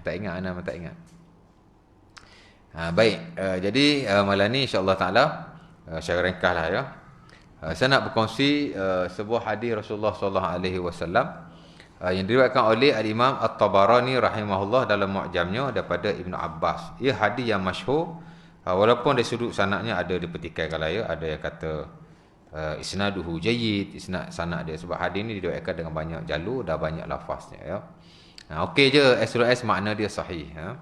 Tak ingat, ana tak ingat. Baik, jadi malam ni insya-Allah taala secara ringkaslah ya. Saya nak berkongsi sebuah hadis Rasulullah sallallahu alaihi wasallam yang diriwayatkan oleh Al-Imam At-Tabarani rahimahullah dalam Mu'jamnya daripada Ibnu Abbas. Ia hadis yang masyhur, walaupun dari sudut sanadnya ada dipertikaikan lah ya, ada yang kata isnaduhu jayyid, isnad sanad dia, sebab hadis ni diriwayatkan dengan banyak jalur dan banyak lafaznya ya. Okey je as long as makna dia sahih ya.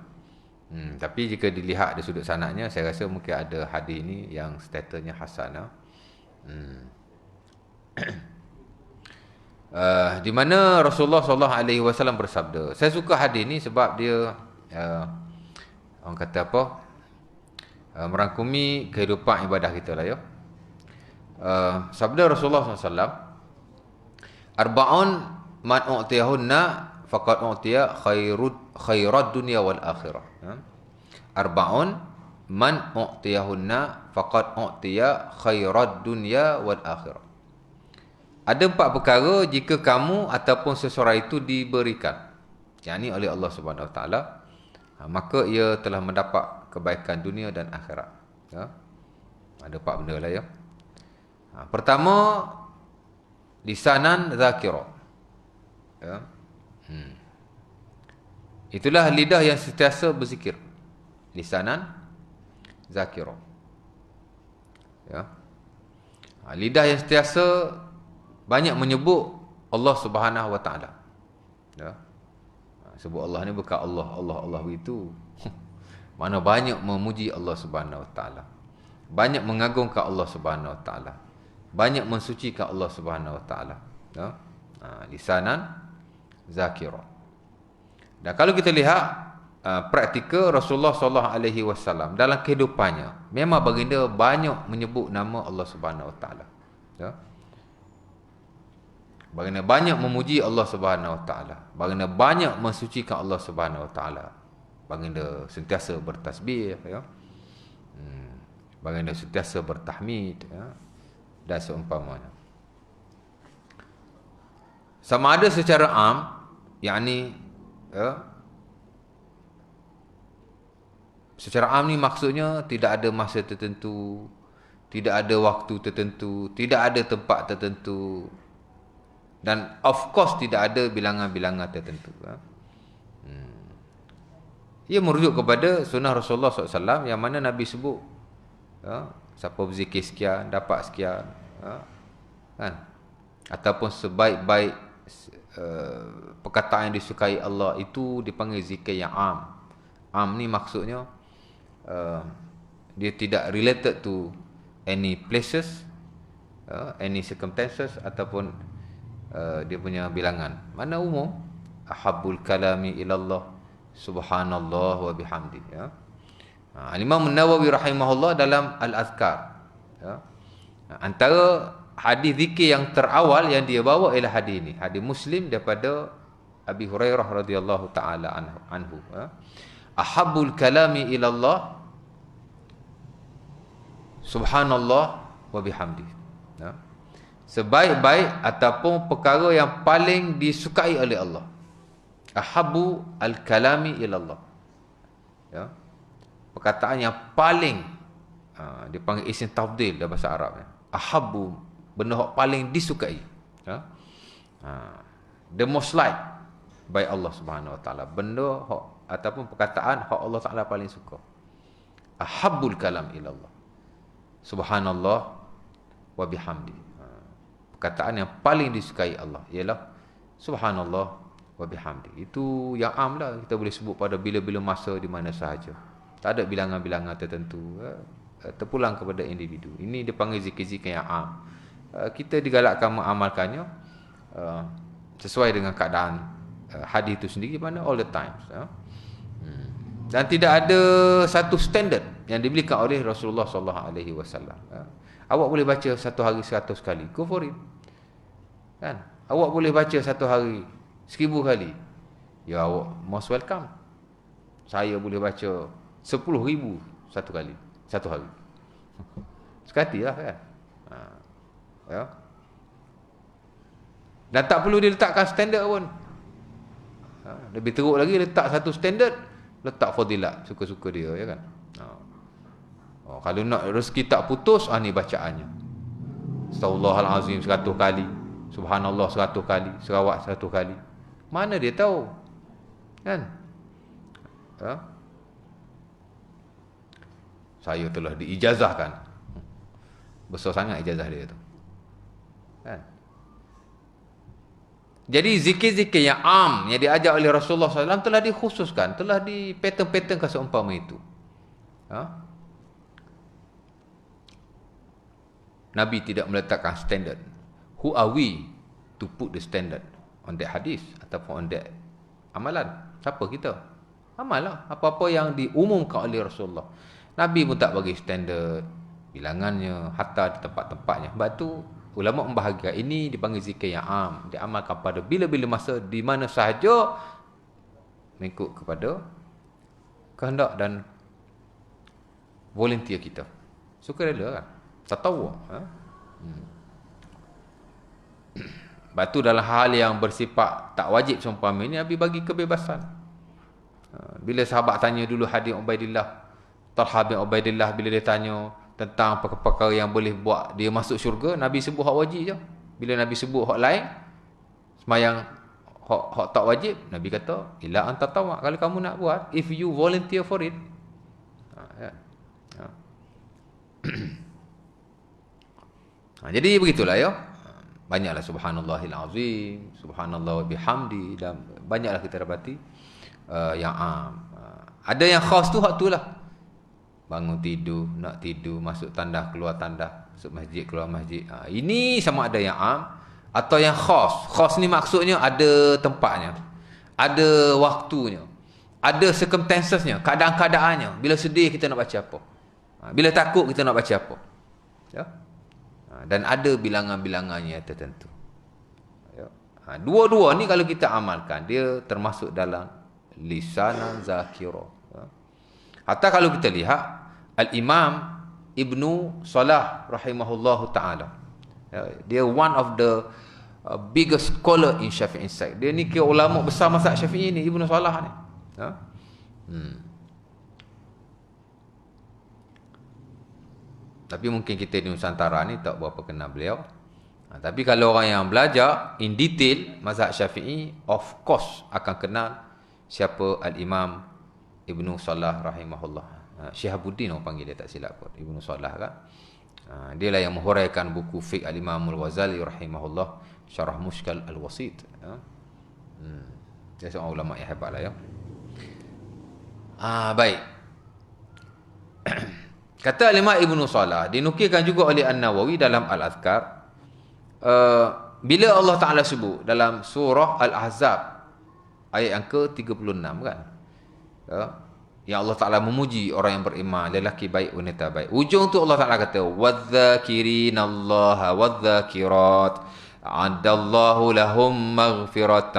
Tapi jika dilihat dari sudut sanadnya, saya rasa mungkin ada hadis ni yang statusnya hasan ya. Di mana Rasulullah sallallahu alaihi wasallam bersabda. Saya suka hadis ni sebab dia orang kata apa? Merangkumi kehidupan ibadah kita lah ya. Sabda Rasulullah sallallahu alaihi wasallam, arba'un man u'tiyahunna faqad u'tiya khairat dunya wal akhirah. Arba'un man u'tiyahunna faqad u'tiya khairat dunya wal akhirah. Ada 4 perkara jika kamu ataupun seseorang itu diberikan, yakni oleh Allah Subhanahu Wa Taala, maka ia telah mendapat kebaikan dunia dan akhirat. Ya. Ada 4 benda lah ya. Pertama, lisanan zakira. Ya. Itulah lidah yang sentiasa berzikir. Lisanan zakira. Ya. Lidah yang sentiasa banyak menyebut Allah Subhanahu Wa Taala. Ya. Sebut Allah ni bukan Allah begitu. Mana banyak memuji Allah Subhanahu Wa Taala. Banyak mengagungkan Allah Subhanahu Wa Taala. Banyak mensucikan Allah Subhanahu Wa Taala. Ya. Lisanan zakira. Dan kalau kita lihat praktikal Rasulullah sallallahu alaihi wasallam dalam kehidupannya, memang baginda banyak menyebut nama Allah Subhanahu Wa Taala. Ya. Baginda banyak memuji Allah Subhanahu Wa Taala. Baginda banyak mensucikan Allah Subhanahu Wa Taala. Baginda sentiasa bertasbih ya. Baginda sentiasa bertahmid ya, dan seumpamanya. Sama ada secara am, yakni ya, secara am ni maksudnya tidak ada masa tertentu, tidak ada waktu tertentu, tidak ada tempat tertentu, dan of course tidak ada bilangan-bilangan tertentu ya. Ia merujuk kepada sunnah Rasulullah SAW yang mana Nabi sebut ya, siapa berzikir sekian dapat sekian ya, kan? Ataupun sebaik-baik perkataan yang disukai Allah itu dipanggil zikir yang am. Am ni maksudnya dia tidak related to any places, any circumstances ataupun dia punya bilangan. Mana umum? Ahabbul kalami ilallah subhanallah wa bihamdi ya. Al-Imam An-Nawawi rahimahullah dalam Al-Azkar ya, antara hadis zikir yang terawal yang dia bawa ialah hadis ini, hadis Muslim daripada Abi Hurairah radhiyallahu taala anhu ya. Ahabbul kalami ilallah subhanallah wa bihamdi ya. Sebaik-baik ataupun perkara yang paling disukai oleh Allah, ahabbu al-kalami ilallah ya, perkataan yang paling dipanggil isim tafdil dalam bahasa Arab ya. Ahabbu, benda yang paling disukai ya. The most like by Allah Subhanahu Wa Taala, benda ataupun perkataan hak Allah Taala paling suka. Ahabbul kalam ilallah subhanallah wa bihamdi. Perkataan yang paling disukai Allah ialah subhanallah wa bihamdi. Itu yang am lah, kita boleh sebut pada bila-bila masa di mana sahaja. Tak ada bilangan-bilangan tertentu. Terpulang kepada individu. Ini dipanggil zikir-zikir yang am. Kita digalakkan mengamalkannya sesuai dengan keadaan hadis itu sendiri, mana all the times ya. Dan tidak ada satu standard yang diberikan oleh Rasulullah sallallahu alaihi wasallam. Awak boleh baca satu hari 100 kali, go for it. Kan? Awak boleh baca satu hari 1000 kali. Ya, awak most welcome. Saya boleh baca 10,000 satu kali, satu hari. Sekali lah kan. Ya. Dan tak perlu diletakkan standard pun. Lebih teruk lagi letak satu standard, letak fadilat suka-suka dia, ya kan. Kalau nak rezeki tak putus, ni bacaannya. Astaghfirullahalazim 100 kali, subhanallah 100 kali, selawat 100 kali. Mana dia tahu? Kan? Saya telah diijazahkan. Besar sangat ijazah dia tu. Kan? Jadi zikir-zikir yang am yang diajar oleh Rasulullah SAW telah dikhususkan, telah di pattern-patternkan seumpama itu. Nabi tidak meletakkan standard. Who are we to put the standard on that hadis ataupun on that amalan? Siapa kita? Amal lah apa-apa yang diumumkan oleh Rasulullah. Nabi pun tak bagi standard bilangannya, hatta di tempat-tempatnya. Sebab tu ulama membahagikan ini dipanggil zikir yang am, diamalkan pada bila-bila masa, di mana sahaja mengikut kepada kehendak dan volunteer kita. Sukarela kan? Tatawwu. Lepas tu dalam hal yang bersifat tak wajib seumpama ini, Nabi bagi kebebasan. Bila sahabat tanya dulu hadis Ubaidillah, Talha bin Ubaidillah, bila dia tanya tentang perkara yang boleh buat dia masuk syurga, Nabi sebut hak wajib je. Bila Nabi sebut hak lain, semayang hak tak wajib, Nabi kata ila anta tawa, kalau kamu nak buat, if you volunteer for it. Jadi begitulah ya. Banyaklah subhanallahil azim, subhanallah wa bihamdi, dan banyaklah kita dapati yang am. Ada yang khas tu hak tu lah. Bangun tidur, nak tidur, masuk tandas, keluar tandas, masuk masjid, keluar masjid. Ini sama ada yang am atau yang khas. Khas ni maksudnya ada tempatnya, ada waktunya, ada circumstancesnya, keadaan-keadaannya. Bila sedih kita nak baca apa, bila takut kita nak baca apa, ya? Dan ada bilangan-bilangannya tertentu, ya? Dua-dua ni kalau kita amalkan, dia termasuk dalam lisanan zakira. Hatta kalau kita lihat Al-Imam Ibnu Salah rahimahullahu ta'ala, dia one of the biggest scholar in Syafi'i side. Dia ni kira ulama besar mazhab Syafi'i ni, Ibnu Salah ni. Tapi mungkin kita di Nusantara ni tak berapa kenal beliau. Tapi kalau orang yang belajar in detail mazhab Syafi'i, of course akan kenal siapa Al-Imam Ibnu Salah rahimahullah. Syihabuddin orang panggil dia, tak silap pun, Ibnu Salah kan. Dia lah yang menghuraikan buku fiqh Al-Imam Al-Ghazali rahimahullah, Syarah Mushkal Al-Wasit. Dia seorang ulama yang hebat lah ya. Baik. Kata Al-Imam Ibnu Salah, dinukilkan juga oleh An-Nawawi dalam Al-Azkar, bila Allah Ta'ala sebut dalam surah Al-Ahzab ayat yang ke-36 kan, yang Allah Ta'ala memuji orang yang beriman, lelaki baik, wanita baik. Ujung tu Allah Ta'ala kata, وَالذَّاكِرِينَ وَالذَّاكِرَاتِ عَدَّاللَّهُ لَهُمْ مَغْفِرَةً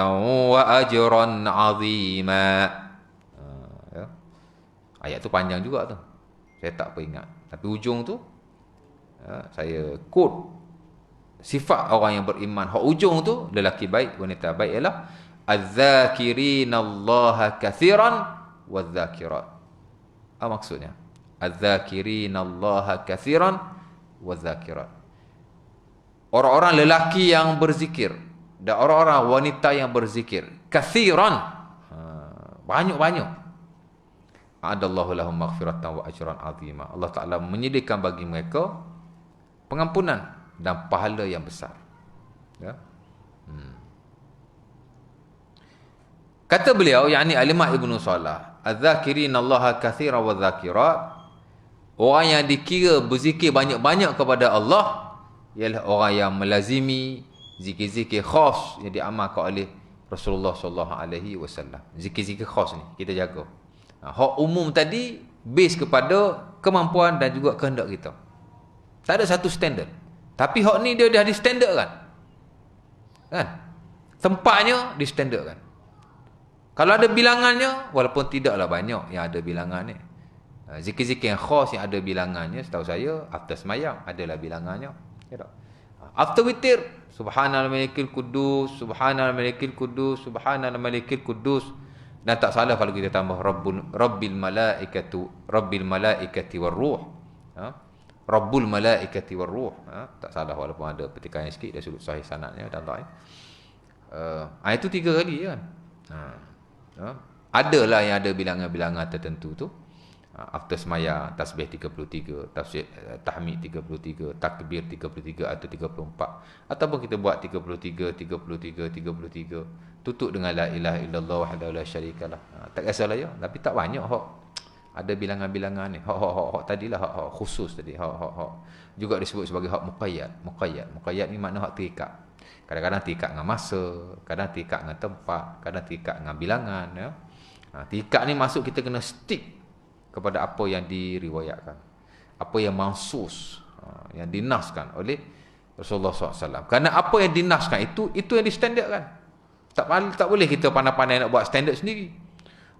وَأَجْرًا عَظِيمًا. Ayat tu panjang juga tu, saya tak apa ingat. Tapi ujung tu, saya quote sifat orang yang beriman. Hak ujung tu, lelaki baik, wanita baik, ialah الذَّاكِرِينَ اللَّهَ كَثِيرًا وَالذَّاكِرَاتِ. Maksudnya الذَّاكِرِينَ اللَّهَ كَثِيرًا وَالذَّاكِرَاتِ, orang-orang lelaki yang berzikir dan orang-orang wanita yang berzikir. Kathiran, banyak-banyak. Adallahu lahum maghfiratan wa ajran azima. Allah Ta'ala menyediakan bagi mereka pengampunan dan pahala yang besar, ya. Kata beliau, yakni Al-Imam Ibnu Salah, az-zakirin Allah katsiran wa zakirat, orang yang dikira berzikir banyak-banyak kepada Allah ialah orang yang melazimi zikir-zikir khas yang diamalkan oleh Rasulullah sallallahu alaihi wasallam. Zikir-zikir khas ni kita jaga. Hak umum tadi base kepada kemampuan dan juga kehendak kita. Tak ada satu standard. Tapi hak ni dia dah di standard kan? Kan? Tempatnya di standard kan? Kalau ada bilangannya, walaupun tidaklah banyak yang ada bilangan ni. Zikir-zikir yang khas yang ada bilangannya, setahu saya after semayang adalah bilangannya. Ya tak? After witir, subhanal malikil kudus, subhanal malikil kudus, subhanal malikil kudus. Dan tak salah kalau kita tambah rabbil malaikati warruh. Rabbul malaikati warruh. Tak salah walaupun ada petikan yang sikit, dia sudut sahih sanadnya dan dhaif. Itu 3 kali kan. Adalah yang ada bilangan-bilangan tertentu tu. After semaya tasbih 33, tahmid 33, takbir 33 atau 34, ataupun kita buat 33 33 33, tutup dengan la ilaha illallah wahdahu la syarikalah. Tak kisahlah ya, tapi tak banyak hak ada bilangan-bilangan ni. Hak tadilah hak khusus tadi, hak juga disebut sebagai hak muqayyad ni makna hak terikat. Kadang-kadang terikat dengan masa, kadang terikat dengan tempat, kadang terikat dengan bilangan ya. Terikat ni masuk kita kena stick kepada apa yang diriwayatkan, apa yang mansus, yang dinaskan oleh Rasulullah SAW. Kerana apa yang dinaskan itu yang distandardkan. Tak boleh kita pandai-pandai nak buat standard sendiri.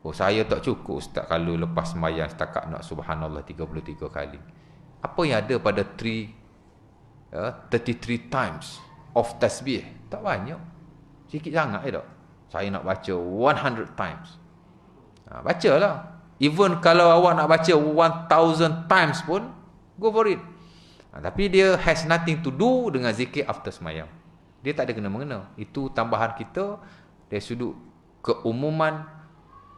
Saya tak cukup Ustaz kalau lepas sembahyang setakat nak subhanallah 33 kali. Apa yang ada pada 33 times of tasbih? Tak banyak. Sikit sangat tak? Saya nak baca 100 times. Bacalah. Even kalau awak nak baca 1000 times pun, go for it. Tapi dia has nothing to do dengan zikir after sembahyang. Dia tak ada kena-mengena. Itu tambahan kita dari sudut keumuman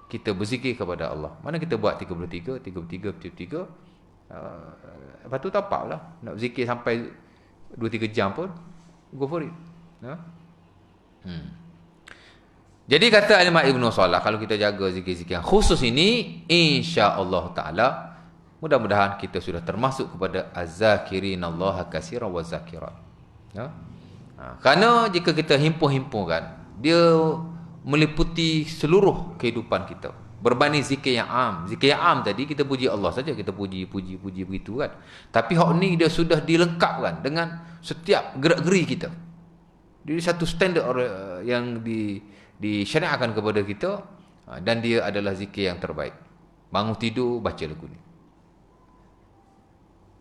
kita berzikir kepada Allah. Mana kita buat 33. Lepas tu tapak lah. Nak berzikir sampai 2-3 jam pun, go for it. Jadi kata Imam Ibn Salah, kalau kita jaga zikir-zikir yang khusus ini, insya-Allah taala mudah-mudahan kita sudah termasuk kepada az-zakirinallaha katsiran wa zakirat. Kerana jika kita himpun-himpunkan, dia meliputi seluruh kehidupan kita. Berbanding zikir yang am. Zikir yang am tadi kita puji Allah saja, kita puji begitu kan. Tapi hak ni dia sudah dilengkapkan dengan setiap gerak-geri kita. Jadi satu standard yang disyariatkan kepada kita, dan dia adalah zikir yang terbaik. Bangun tidur baca lagu ni.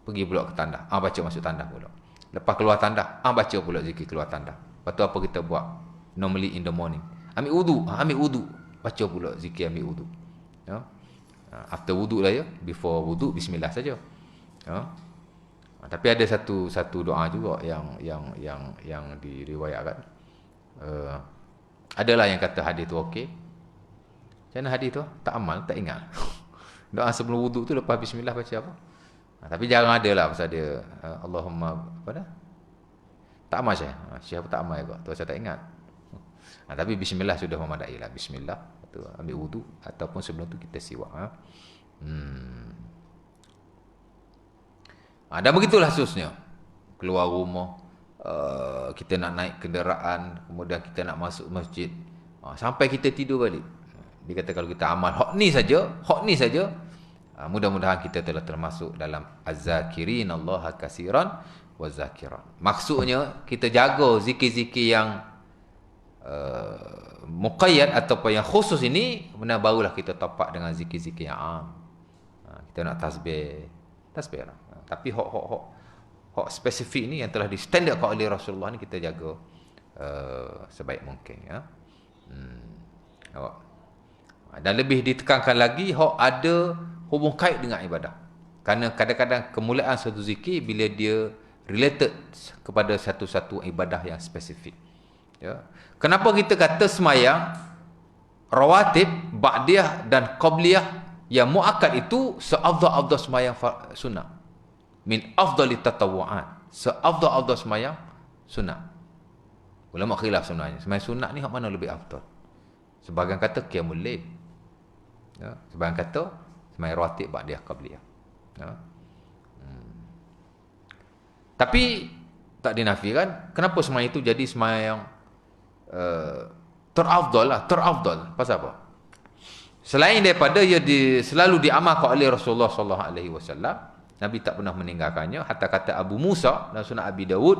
Pergi pula ke tandas, baca masuk tandas pula. Lepas keluar tandas, baca pula zikir keluar tandas. Lepas tu apa kita buat? Normally in the morning. Ambil wudu, baca pula zikir ambil wudu. After wudu lah ya, before wudu bismillah saja. Tapi ada satu doa juga yang diriwayatkan. Adalah yang kata hadis tu okey. Macam mana hadis tu? Tak amal, tak ingat. Doa sebelum wuduk tu lepas bismillah baca apa? Tapi jarang ada lah pasal dia Allahumma apa dah? Tak amal saya. Siapa tak amal juga. Tu saya tak ingat. Tapi bismillah sudah memadai lah. Bismillah. Tu ambil wuduk ataupun sebelum tu kita siwak. Dan begitulah seterusnya. Keluar rumah, kita nak naik kenderaan, kemudian kita nak masuk masjid, sampai kita tidur balik. Dia kata kalau kita amal hak ni saja, mudah-mudahan kita telah termasuk dalam az-zakirinallaha katsiran wa zakirat. Maksudnya kita jaga zikir-zikir yang muqayyad ataupun yang khusus ini, benar barulah kita tapak dengan zikir-zikir yang am. Kita nak tasbih lah. Tapi hak spesifik ni yang telah distandardkan oleh Rasulullah ni kita jaga sebaik mungkin ya. Dan lebih ditekankan lagi hak ada hubung kait dengan ibadah. Kerana kadang-kadang kemuliaan satu zikir bila dia related kepada satu-satu ibadah yang spesifik. Ya. Kenapa kita kata semayang rawatib, ba'diyah dan qabliyah yang muakkad itu seafdal-afdal semayang sunnah. Min afdali tatawu'at. Seafdal-afdal semayang sunnah. Ulama khilaf sebenarnya. Semayang sunnah ni hak mana lebih afdal? Sebahagian kata qiyamul lail. Ya, sebahagian kata semayang rawatib ba'diyah qabliyah. Ya. Tapi tak dinafikan kenapa semayang itu jadi semayang terafdal lah, terafdal. Pasal apa? Selain daripada ia selalu diamalkan oleh Rasulullah sallallahu alaihi wasallam, Nabi tak pernah meninggalkannya. Hatta kata Abu Musa dalam Sunan Abi Dawud,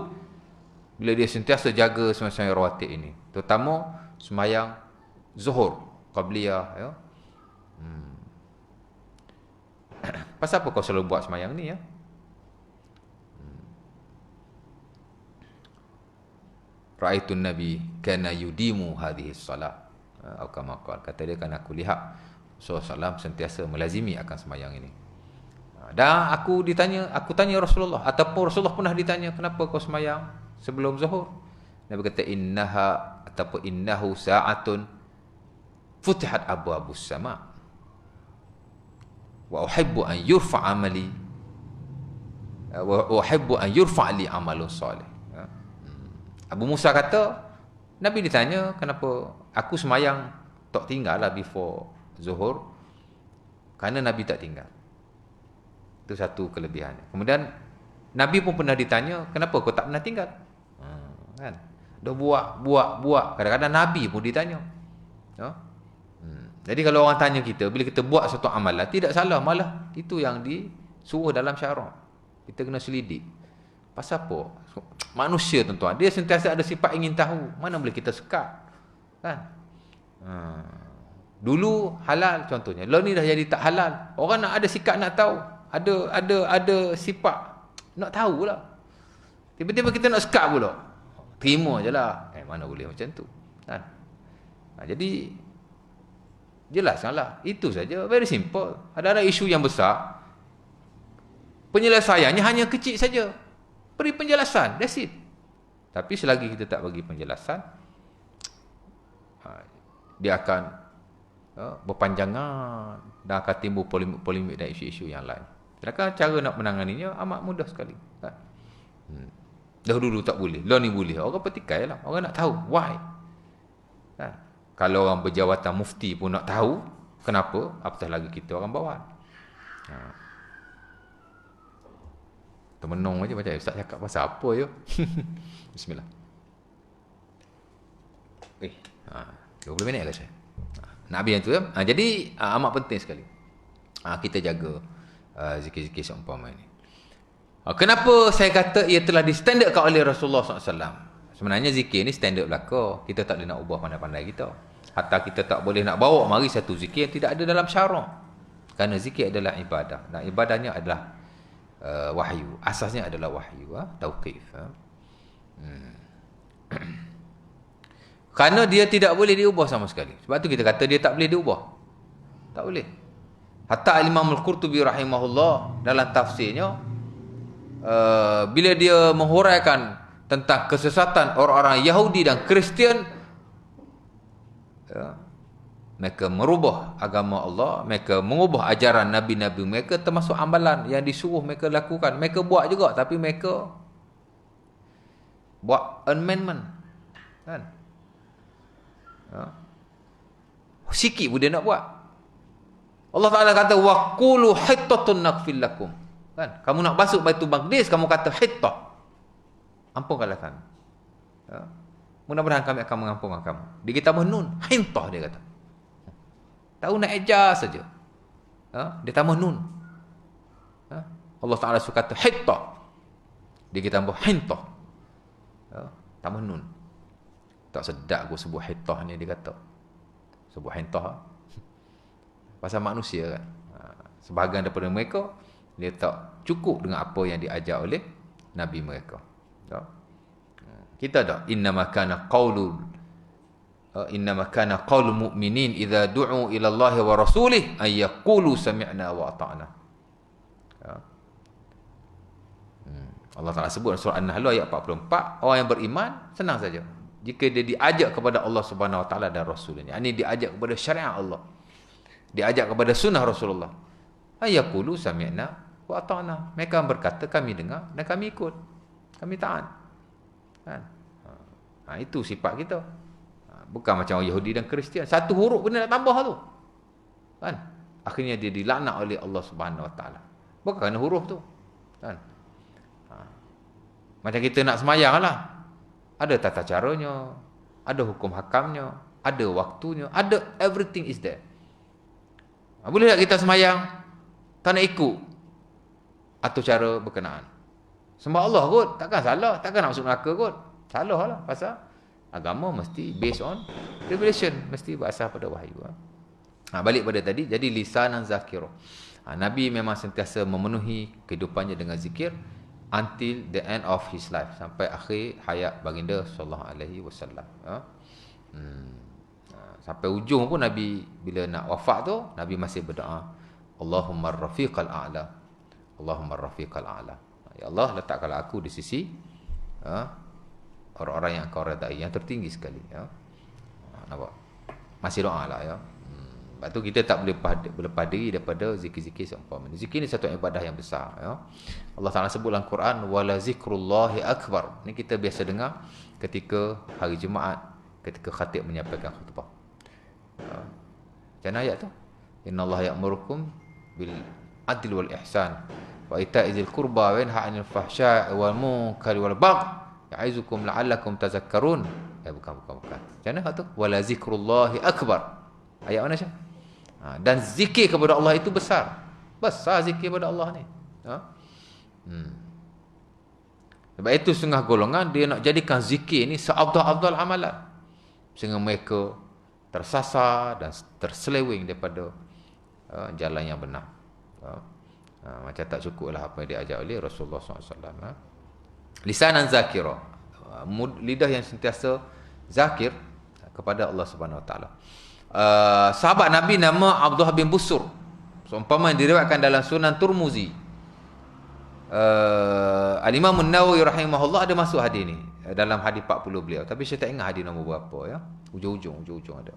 bila dia sentiasa jaga sembahyang rawatib ini, terutama sembahyang zuhur qabliyah ya. Pasal apa kau selalu buat sembahyang ni ya? Ra'aitun Nabi kana yudimu hadhihi salat. Atau kama qala, kata dia, kan aku lihat Rasulullah SAW sentiasa melazimi akan sembahyang ini. Dan aku tanya Rasulullah, ataupun Rasulullah pernah ditanya, kenapa kau sembahyang sebelum zuhur? Nabi kata, innahu sa'atun futihat abwabus sama wa uhibbu an yurfa amali wa uhibbu an yurfa li amalun salih. Abu Musa kata, Nabi ditanya kenapa aku semayang tak tinggal lah before zuhur, kerana Nabi tak tinggal. Itu satu kelebihannya. Kemudian Nabi pun pernah ditanya, kenapa kau tak pernah tinggal? Kan? Dah buat. Kadang-kadang Nabi pun ditanya. Jadi kalau orang tanya kita, bila kita buat satu amalan, tidak salah, malah itu yang disuruh dalam syarak. Kita kena selidik. Pasal apa? Manusia, tuan-tuan, dia sentiasa ada sifat ingin tahu. Mana boleh kita sekat, kan? Dulu halal contohnya, lalu ni dah jadi tak halal. Orang nak ada sikap nak tahu, ada sifat nak tahu lah. Tiba-tiba kita nak sekat pula, terima je lah. Mana boleh macam tu, kan? Jadi jelaskanlah, itu saja, very simple. Ada isu yang besar, penyelesaiannya hanya kecil saja. Beri penjelasan, that's it. Tapi selagi kita tak bagi penjelasan, dia akan berpanjangan dan akan timbul polemik dan isu-isu yang lain. Sedangkan cara nak menanganinya amat mudah sekali, kan? Dahulu tak boleh, lah ni boleh. Orang petikai lah, orang nak tahu why, kan? Kalau orang berjawatan mufti pun nak tahu kenapa, apatah lagi kita orang bawah. Termenung aja macam ustaz cakap pasal apa je. Bismillah. 20 minit ke saya? Nak habis yang tu, jadi amat penting sekali kita jaga zikir-zikir seumpama ini. Kenapa saya kata ia telah distandardkan oleh Rasulullah SAW? Sebenarnya zikir ni standard belaka. Kita tak boleh nak ubah pandai-pandai kita. Hatta kita tak boleh nak bawa mari satu zikir yang tidak ada dalam syarak. Kerana zikir adalah ibadah. Dan ibadahnya adalah wahyu. Asasnya adalah wahyu, tauqif. Kerana dia tidak boleh diubah sama sekali. Sebab tu kita kata dia tak boleh diubah. Tak boleh. Hatta Imam Al-Qurtubi rahimahullah dalam tafsirnya, bila dia menghuraikan tentang kesesatan orang-orang Yahudi dan Kristian, mereka merubah agama Allah, mereka mengubah ajaran Nabi-Nabi mereka, termasuk amalan yang disuruh mereka lakukan. Mereka buat juga, tapi mereka buat amendment, kan? Sikit pun dia nak buat. Allah Ta'ala kata, wa qulu hittatun naghfir lakum, kan? Kamu nak masuk Baitul Maqdis, kamu kata hittah, ampunkanlah kami. Mudah-mudahan kami akan mengampunkan kamu. Dia kata nun, hintah dia kata. Tahu nak ejar saja. Dia tambah nun. Allah Ta'ala suka kata hittah, dia kata tambah hintah. Tambah nun. Tak sedap aku sebut hittah ni, dia kata. Sebut hintah. Pasal manusia, kan. Sebahagian daripada mereka, dia tak cukup dengan apa yang diajar oleh Nabi mereka. Kita dah innama kana qaulul mu'minin idza du'u ila Allah wa rasulih ay yaqulu sami'na wa ata'na. Allah Taala sebut dalam surah An-Nahl ayat 44, orang yang beriman senang saja jika dia diajak kepada Allah Subhanahu wa taala dan rasulnya. Ini diajak kepada syariat Allah, diajak kepada sunnah Rasulullah. Ay yaqulu sami'na wa ata'na. Mereka berkata kami dengar dan kami ikut, kami taat. Kan? Itu sifat kita. Bukan macam orang Yahudi dan Kristian, satu huruf pun nak tambah tu, kan? Akhirnya dia dilaknat oleh Allah Subhanahu Wa Taala. Bukan kerana huruf tu, kan? Macam kita nak semayang lah, ada tata caranya, ada hukum hakamnya, ada waktunya, ada everything is there. Boleh tak kita semayang tak nak ikut atau cara berkenaan? Sembah Allah kot, takkan salah, takkan nak masuk neraka kot. Salah lah, pasal agama mesti based on revelation, mesti berasal pada wahyu. Balik pada tadi, jadi lisanan zakir. Nabi memang sentiasa memenuhi kehidupannya dengan zikir. until the end of his life, sampai akhir hayat baginda sallallahu alaihi wasallam. Sampai ujung pun Nabi bila nak wafat tu, Nabi masih berdoa, Allahumma rafiqal a'la, Allahumma rafiqal a'la. Ya Allah, letakkanlah aku di sisi orang-orang yang kau redai, yang tertinggi sekali. Nampak? Masih doa lah ya. Sebab tu kita tak boleh berlepas diri daripada zikir-zikir seumpama ni. Zikir ni satu ibadah yang besar ya. Allah Taala sebut dalam Quran, wala zikrullahi akbar. Ni kita biasa dengar ketika hari Jumaat, ketika khatib menyampaikan khutbah. Macam mana ayat tu? Innallaha ya'murukum bil adli wal ihsan wa ita'i dzil qurba wa yanha 'anil fahsya'i wal munkari wal baghi ya'izukum la'allakum tazakkarun. Bukan. Macam mana tu? Wala zikrullahi akbar. Ayat mana Syah? Dan zikir kepada Allah itu besar. Besar zikir kepada Allah ni. Sebab itu setengah golongan dia nak jadikan zikir ni seabdal-abdal amalan, sehingga mereka tersasar dan terseleweng daripada jalan yang benar. Macam tak cukup lah apa yang diajar oleh Rasulullah SAW. Lisanan zakira, lidah yang sentiasa zakir kepada Allah Subhanahu Wa Taala. Sahabat Nabi nama Abdullah bin Busur, seumpama diriwayatkan dalam Sunan Turmuzi. Al-Imam An-Nawawi rahimahullah ada masuk hadis ni dalam hadis 40 beliau, tapi saya tak ingat hadis nombor berapa ya. Ujung-ujung ada.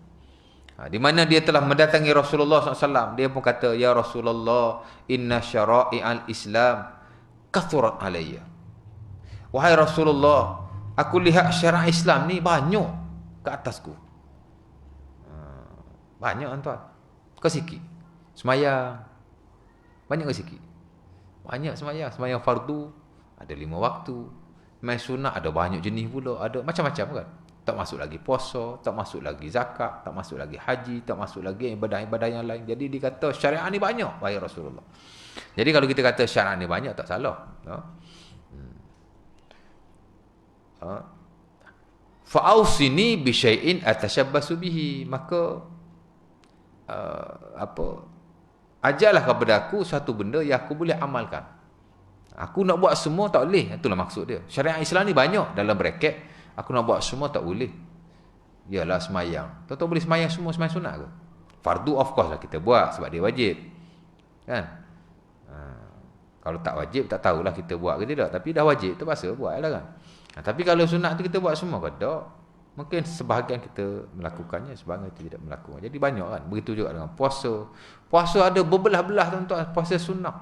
Di mana dia telah mendatangi Rasulullah SAW. Dia pun kata, ya Rasulullah, inna syara'i'al Islam kathurat alayya. Wahai Rasulullah, aku lihat syariat Islam ni banyak ke atasku. Banyak tuan. Kau sikit semayang, banyak ke sikit? Banyak semayang. Semayang fardu ada 5 waktu. Main sunat ada banyak jenis pula. Ada macam-macam kan. Tak masuk lagi puasa, tak masuk lagi zakat, tak masuk lagi haji, tak masuk lagi ibadah-ibadah yang lain. Jadi dia kata syariat ni banyak, wahai Rasulullah. Jadi kalau kita kata syariat ni banyak, tak salah. Fa'ausini bi syai'in atashabbasu bihi. Maka ajarlah kepada aku satu benda yang aku boleh amalkan. Aku nak buat semua tak boleh. Itulah maksud dia. Syariat Islam ni banyak, dalam bracket aku nak buat semua tak boleh. Yalah semayang. Tahu boleh semayang semua, semayang sunat ke? Fardu of course lah kita buat sebab dia wajib. Kan? Kalau tak wajib tak tahulah kita buat ke tidak, tapi dah wajib terpaksa buat lah kan. Tapi kalau sunat tu kita buat semua ke tak? Mungkin sebahagian kita melakukannya, sebahagian kita tidak melakukan. Jadi banyak kan. Begitu juga dengan puasa. Puasa ada berbelah-belah tuan-tuan, puasa sunnah.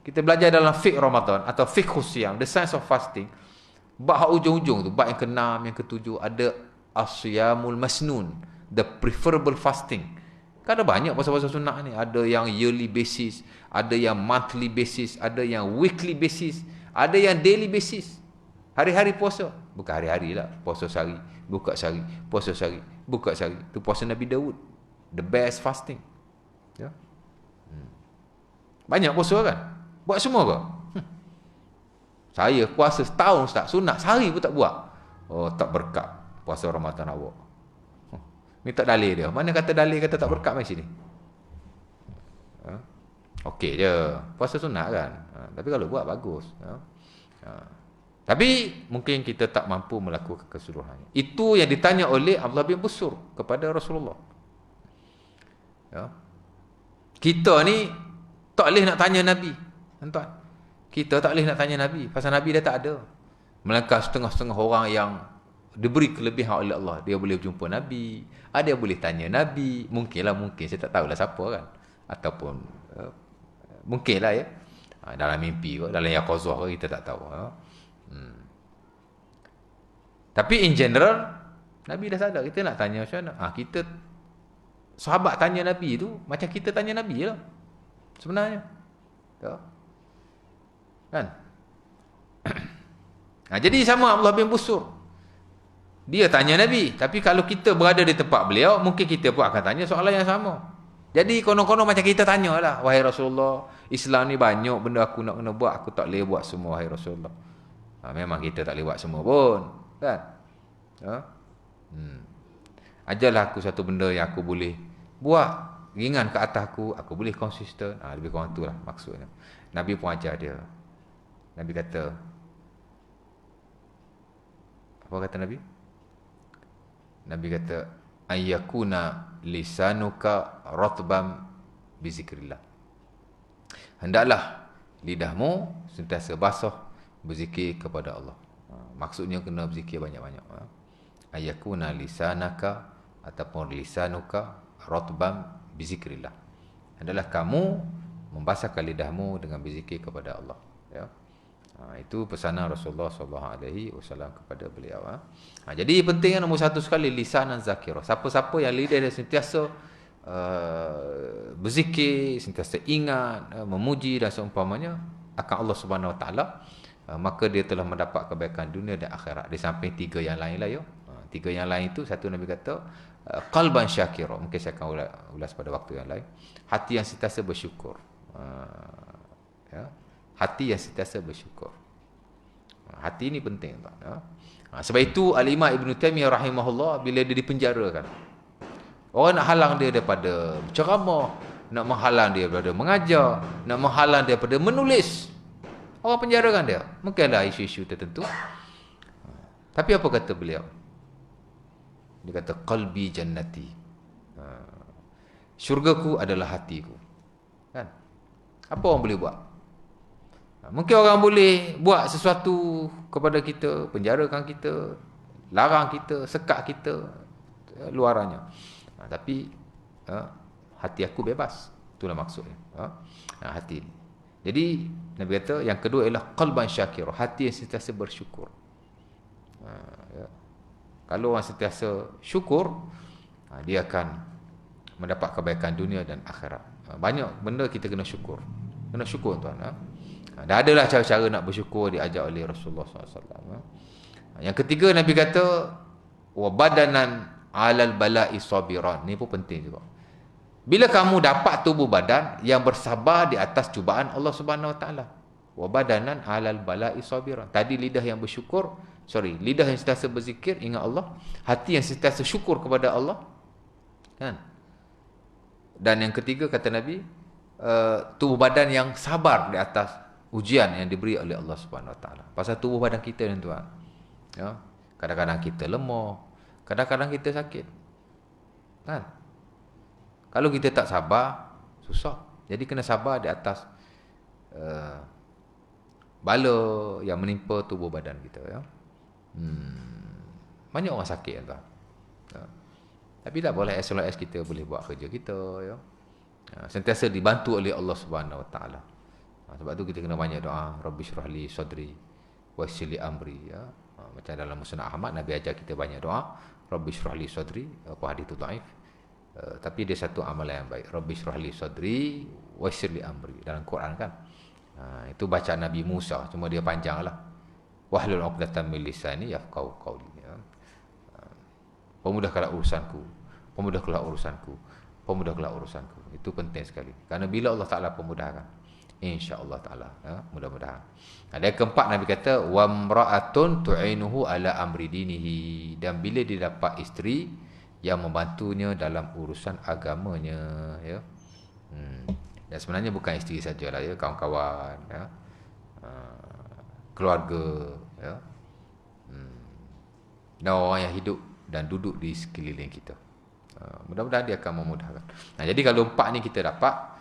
Kita belajar dalam fiqh Ramadan atau fiqh Siyam, the science of fasting. Bab hujung-hujung tu, bab yang ke-6, yang ke-7 ada as-siyamul masnun, the preferable fasting. Kan ada banyak puasa-puasa sunnah ni. Ada yang yearly basis, ada yang monthly basis, ada yang weekly basis, ada yang daily basis. Hari-hari puasa, bukan hari-hari lah, puasa sehari, buka sehari, puasa sehari, buka sehari. Tu puasa Nabi Daud, the best fasting. Ya. Banyak puasa kan? Buat semua ke? Saya puasa setahun Ustaz, sunat sehari pun tak buat. Oh, tak berkat puasa Ramadan awak. Ni tak dalil dia. Mana kata dalil kata tak berkat mai sini? Okey je. Puasa sunat kan. Tapi kalau buat bagus. Tapi mungkin kita tak mampu melakukan keseluruhannya. Itu yang ditanya oleh Abdullah bin Busur kepada Rasulullah. Ya. Kita ni tak boleh nak tanya Nabi. Tuan. Kita tak boleh nak tanya Nabi, pasal Nabi dah tak ada. Melainkan setengah-setengah orang yang diberi kelebihan oleh Allah, dia boleh jumpa Nabi, ada yang boleh tanya Nabi. Mungkin saya tak tahulah siapa kan, ataupun mungkinlah ya, dalam mimpi ke, dalam yaqazah ke, kita tak tahu. Tapi in general Nabi dah sadar. Kita nak tanya macam mana? Kita sahabat tanya Nabi tu macam kita tanya Nabi lah sebenarnya. Tak? Kan? Jadi sama Abdullah bin Busur, dia tanya Nabi, tapi kalau kita berada di tempat beliau, mungkin kita pun akan tanya soalan yang sama. Jadi konon-konon macam kita tanya lah, wahai Rasulullah, Islam ni banyak benda aku nak kena buat, aku tak boleh buat semua wahai Rasulullah. Memang kita tak boleh buat semua pun, kan? Ajarlah aku satu benda yang aku boleh buat, ringan ke atas aku boleh konsisten. Lebih kurang itulah maksudnya. Nabi pun ajar dia. Nabi kata, Apa kata Nabi? Nabi kata ayyakuna lisanuka ratban bi zikrillah. Hendaklah lidahmu sentiasa basah berzikir kepada Allah. Maksudnya kena berzikir banyak-banyak. Ayyakuna lisanaka ataupun lisanuka ratban bi zikrillah. Hendaklah kamu membasahkan lidahmu dengan berzikir kepada Allah, ya. Itu pesanan Rasulullah SAW kepada beliau. Jadi pentingnya nombor satu sekali lisanan zakirah. Siapa-siapa yang lidah dia sentiasa berzikir, sentiasa ingat, memuji dan seumpamanya akan Allah Subhanahu Wa Taala, maka dia telah mendapat kebaikan dunia dan akhirat. Di samping tiga yang lain lah, tiga yang lain itu, satu Nabi kata qalban syakira. Mungkin saya akan ulas pada waktu yang lain. Hati yang sentiasa bersyukur. Ya. Hati yang sentiasa bersyukur. Hati ini penting, tak? Ya. Sebab itu Al-Imam Ibn Taymiyah rahimahullah, bila dia dipenjarakan, orang nak halang dia daripada berceramah, nak menghalang dia daripada mengajar, nak menghalang dia daripada menulis. Orang penjarakan dia. Mungkin ada isu-isu tertentu. Tapi apa kata beliau? Dia kata qalbi jannati. Syurgaku adalah hatiku. Kan? Apa orang boleh buat? Mungkin orang boleh buat sesuatu kepada kita, penjarakan kita, larang kita, sekat kita, luarannya. Tapi hati aku bebas. Itulah maksudnya. Hati. Jadi Nabi kata yang kedua ialah qalban syakir, hati yang sentiasa bersyukur. Ya. Kalau orang sentiasa syukur, dia akan mendapat kebaikan dunia dan akhirat. Banyak benda kita kena syukur. Kena syukur, tuan. Dah adalah cara-cara nak bersyukur diajar oleh Rasulullah SAW. Yang ketiga Nabi kata wa badanan alal bala'i sabiran. Ni pun penting juga. Bila kamu dapat tubuh badan yang bersabar di atas cubaan Allah Subhanahu Wa Taala. Wa badanan alal bala'i sabiran. Tadi lidah yang bersyukur, lidah yang sentiasa berzikir, ingat Allah, hati yang sentiasa syukur kepada Allah. Kan? Dan yang ketiga kata Nabi, tubuh badan yang sabar di atas ujian yang diberi oleh Allah Subhanahu Wa Taala. Pasal tubuh badan kita ni, tuan. Ya. Kadang-kadang kita lemah, kadang-kadang kita sakit. Kan? Kalau kita tak sabar, susah. Jadi kena sabar di atas bala yang menimpa tubuh badan kita, ya. Banyak orang sakit, tuan. Ya. Tapi tak boleh, as long as kita boleh buat kerja kita, ya. Sentiasa dibantu oleh Allah Subhanahu Wa Taala. Sebab tu kita kena banyak doa, Rabbi syrah li sadri wa yassir li amri, ya. Macam dalam Musnad Ahmad, Nabi ajar kita banyak doa, Rabbi syrah li sadri, apa hadis tu dhaif. Tapi dia satu amalan yang baik, Rabbi syrah li sadri wa yassir li amri, dalam Quran kan. Itu bacaan Nabi Musa, cuma dia panjanglah. Wahlul 'uqdatam min lisani yafqahu qawli, ya. Pemudahkanlah urusanku, pemudahkanlah urusanku, pemudahkanlah urusanku. Itu penting sekali. Karena bila Allah Taala pemudahkan, insya-Allah taala, ya, mudah-mudahan. Ada keempat Nabi kata wa mra'atun tu'inuhu ala amri dinihi, dan bila dia dapat isteri yang membantunya dalam urusan agamanya, ya. Dan sebenarnya bukan isteri sajalah, ya, kawan-kawan, ya. Keluarga, ya. Dan orang yang hidup dan duduk di sekeliling kita. Mudah-mudahan dia akan memudahkan. Jadi kalau empat ni kita dapat,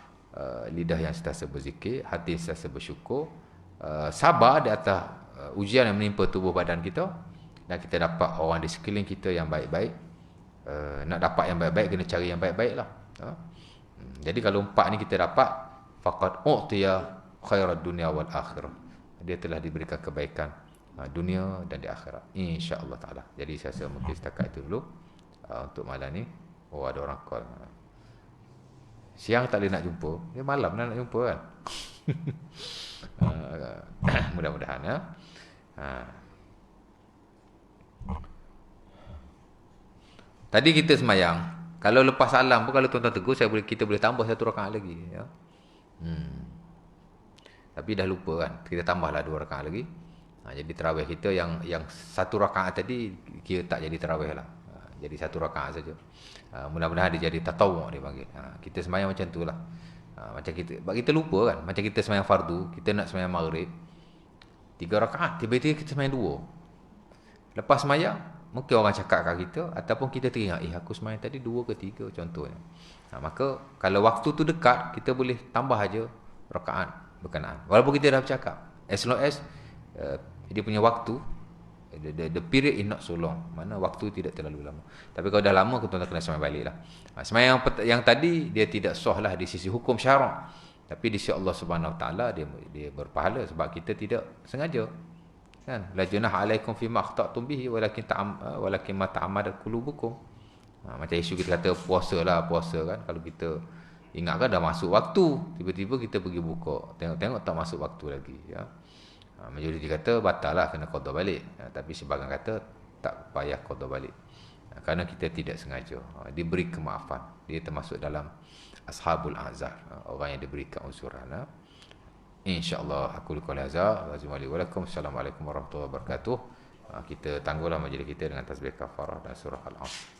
lidah yang sentiasa berzikir, hati yang sentiasa bersyukur, sabar di atas ujian yang menimpa tubuh badan kita, dan kita dapat orang di sekeliling kita yang baik-baik. Nak dapat yang baik-baik, kena cari yang baik-baik lah. Jadi kalau empat ni kita dapat, faqad u'tiya khairat dunia wal akhirah. Dia telah diberikan kebaikan dunia dan di akhirat, insya-Allah taala. Jadi saya rasa mungkin setakat itu dulu untuk malam ni. Oh, ada orang call. Siang tak boleh nak jumpa, dia malam nak jumpa, kan. Mudah-mudahan, ya. Tadi kita semayang, kalau lepas salam pun, kalau tuan-tuan tegur, kita boleh tambah satu rakaat lagi, ya. Tapi dah lupa, kan, kita tambahlah 2 rakaat lagi. Jadi tarawih kita yang satu rakaat tadi kira tak jadi tarawih lah. Jadi 1 rakaat saja. Mudah-mudahan dia jadi tatawwu', dia panggil. Kita semayang macam tu lah. Macam kita lupa, kan, macam kita semayang fardu, kita nak semayang maghrib 3 rakaat, tiba-tiba kita semayang 2. Lepas sembahyang, mungkin orang cakap kat kita ataupun kita teringat, aku sembahyang tadi 2 ke 3 contohnya. Maka kalau waktu tu dekat, kita boleh tambah aja rakaat berkenaan. Walaupun kita dah bercakap, as long as dia punya waktu, the period is not so long. Mana waktu tidak terlalu lama. Tapi kalau dah lama, kita kena sembahyang balik lah. Sembahyang yang tadi dia tidak sah lah di sisi hukum syarak. Tapi di sisi Allah Subhanahu Wa Taala dia berpahala sebab kita tidak sengaja. Kan? La junah alaikum fima akhta'tum bihi walakin ma ta'ammadat qulubukum. Macam isu kita kata puasa kan. Kalau kita ingatkan dah masuk waktu, tiba-tiba kita pergi buka, tengok tak masuk waktu lagi, ya. Majoriti kata batal lah, kena qada balik. Tapi sebahagian kata tak payah qada balik. Kerana kita tidak sengaja. Diberi kemaafan. Dia termasuk dalam ashabul azar, orang yang diberikan unsuran. InsyaAllah aku liqul azar. Assalamualaikum warahmatullahi wabarakatuh. Kita tangguhlah majlis kita dengan tasbih kafarah dan surah Al-Asr.